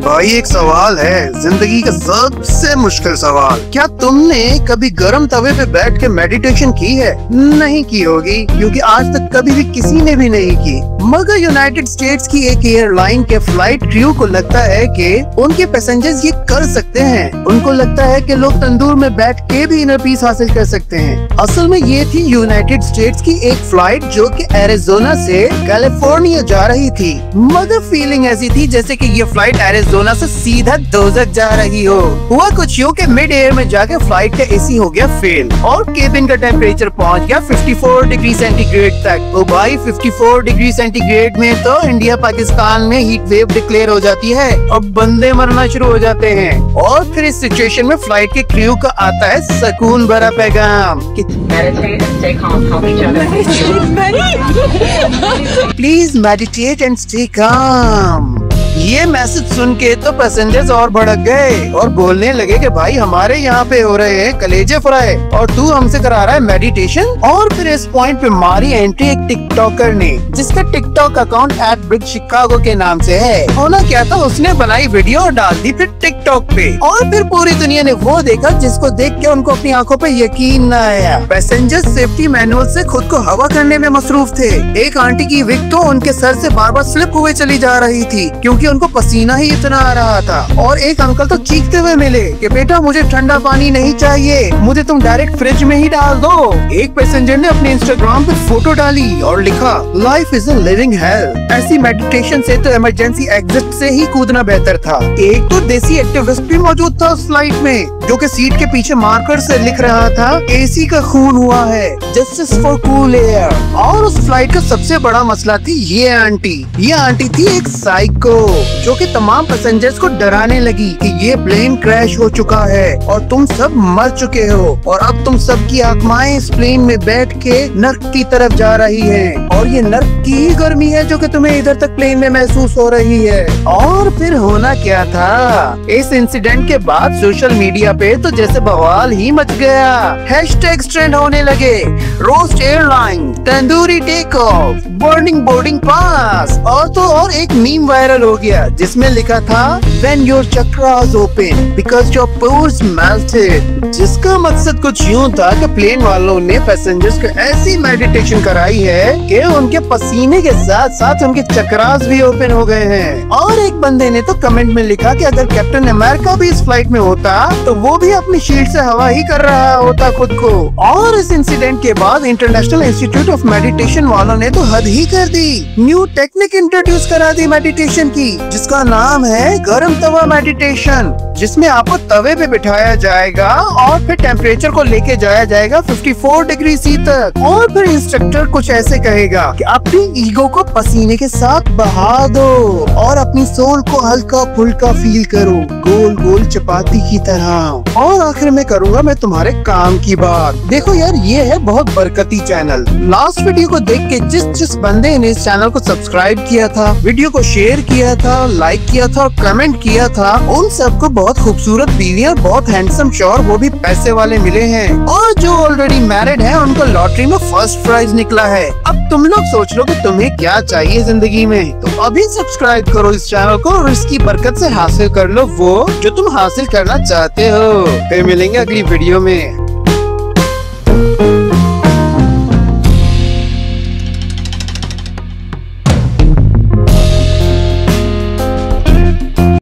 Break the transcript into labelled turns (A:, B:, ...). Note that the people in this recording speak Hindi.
A: भाई एक सवाल है, जिंदगी का सबसे मुश्किल सवाल। क्या तुमने कभी गर्म तवे पे बैठ के मेडिटेशन की है? नहीं की होगी, क्योंकि आज तक कभी भी किसी ने भी नहीं की। मगर यूनाइटेड स्टेट्स की एक एयरलाइन के फ्लाइट क्रू को लगता है कि उनके पैसेंजर्स ये कर सकते हैं। उनको लगता है कि लोग तंदूर में बैठ के भी इनर पीस हासिल कर सकते हैं। असल में ये थी यूनाइटेड स्टेट्स की एक फ्लाइट जो कि एरिज़ोना से कैलिफोर्निया जा रही थी। मगर फीलिंग ऐसी थी जैसे कि ये फ्लाइट एरिज़ोना से सीधा दोज़ख जा रही हो। हुआ कुछ यूं कि मिड एयर में जाके फ्लाइट का एसी हो गया फेल और केबिन का टेम्परेचर पहुंच गया 54 डिग्री सेंटीग्रेड तक। तो भाई 54 डिग्री सेंटीग्रेड में तो इंडिया पाकिस्तान में हीट वेव डिक्लेयर हो जाती है और बंदे मरना शुरू हो जाते हैं। और फिर इस सिचुएशन में फ्लाइट के क्रू का आता है सुकून भरा पैगाम, please meditate and stay calm. ये मैसेज सुन के तो पैसेंजर्स और भड़क गए और बोलने लगे कि भाई हमारे यहाँ पे हो रहे हैं कलेजे फ्राई और तू हमसे करा रहा है मेडिटेशन। और फिर इस पॉइंट पे मारी एंट्री एक टिकटॉकर ने, जिसका टिकटॉक अकाउंट @BritShicago के नाम से है। होना क्या था, उसने बनाई वीडियो और डाल दी फिर टिकटॉक पे। और फिर पूरी दुनिया ने वो देखा जिसको देख के उनको अपनी आंखों पे यकीन न आया। पैसेंजर्स सेफ्टी मैनुअल से खुद को हवा करने में मसरूफ थे। एक आंटी की विग तो उनके सर से बार बार स्लिप हुए चली जा रही थी क्योंकि उनको पसीना ही इतना आ रहा था। और एक अंकल तो चीखते हुए मिले कि बेटा मुझे ठंडा पानी नहीं चाहिए, मुझे तुम डायरेक्ट फ्रिज में ही डाल दो। एक पैसेंजर ने अपने इंस्टाग्राम पे फोटो डाली और लिखा, life is a living hello. ऐसी मेडिटेशन से तो इमरजेंसी एग्जिट से ही कूदना बेहतर था। एक तो देसी एक्टिविस्ट भी मौजूद था उस फ्लाइट में, जो कि सीट के पीछे मार्कर से लिख रहा था, एसी का खून हुआ है, जस्टिस फॉर कूल एयर। और उस फ्लाइट का सबसे बड़ा मसला थी ये आंटी। ये आंटी थी एक साइको जो कि तमाम पैसेंजर्स को डराने लगी कि ये प्लेन क्रैश हो चुका है और तुम सब मर चुके हो और अब तुम सब की आत्माएं इस प्लेन में बैठ के नर्क की तरफ जा रही हैं और ये नर्क की ही गर्मी है जो कि तुम्हें इधर तक प्लेन में महसूस हो रही है। और फिर होना क्या था, इस इंसिडेंट के बाद सोशल मीडिया पे तो जैसे बवाल ही मच गया। हैशटैग्स ट्रेंड होने लगे, roast airline, tandoori take off, burning boarding pass. और तो और एक मीम वायरल हो गया जिसमें लिखा था, When your chakras open because your pores melted। जिसका मकसद कुछ यूं था कि प्लेन वालों ने पैसेंजर्स को ऐसी मेडिटेशन कराई है कि उनके पसीने के साथ साथ उनके चक्रास भी ओपन हो गए हैं। और एक बंदे ने तो कमेंट में लिखा कि अगर कैप्टन अमेरिका भी इस फ्लाइट में होता तो वो भी अपनी शील्ड से हवा ही कर रहा होता खुद को। और इस इंसिडेंट के बाद इंटरनेशनल इंस्टीट्यूट ऑफ मेडिटेशन वालों ने तो हद ही कर दी, न्यू टेक्निक इंट्रोड्यूस करा दी मेडिटेशन की, जिसका नाम है गरम तवा मेडिटेशन, जिसमें आपको तवे पे बिठाया जाएगा और फिर टेम्परेचर को लेके जाया जाएगा 54 डिग्री सी तक। और फिर इंस्ट्रक्टर कुछ ऐसे कहेगा कि अपनी ईगो को पसीने के साथ बहा दो और अपनी सोल को हल्का फुल्का फील करो, गोल गोल चपाती की तरह। और आखिर में करूंगा मैं तुम्हारे काम की बात। देखो यार, ये है बहुत बरकती चैनल। लास्ट वीडियो को देख के जिस बंदे ने इस चैनल को सब्सक्राइब किया था, वीडियो को शेयर किया था, लाइक किया था और कमेंट किया था, उन सबको बहुत खूबसूरत बीवियां, बहुत हैंडसम शौहर, वो भी पैसे वाले मिले हैं। और जो ऑलरेडी मैरिड हैं उनको लॉटरी में फर्स्ट प्राइज निकला है। अब तुम लोग सोच लो कि तुम्हें क्या चाहिए जिंदगी में, तो अभी सब्सक्राइब करो इस चैनल को और इसकी बरकत से हासिल कर लो वो जो तुम हासिल करना चाहते हो। फिर मिलेंगे अगली वीडियो में।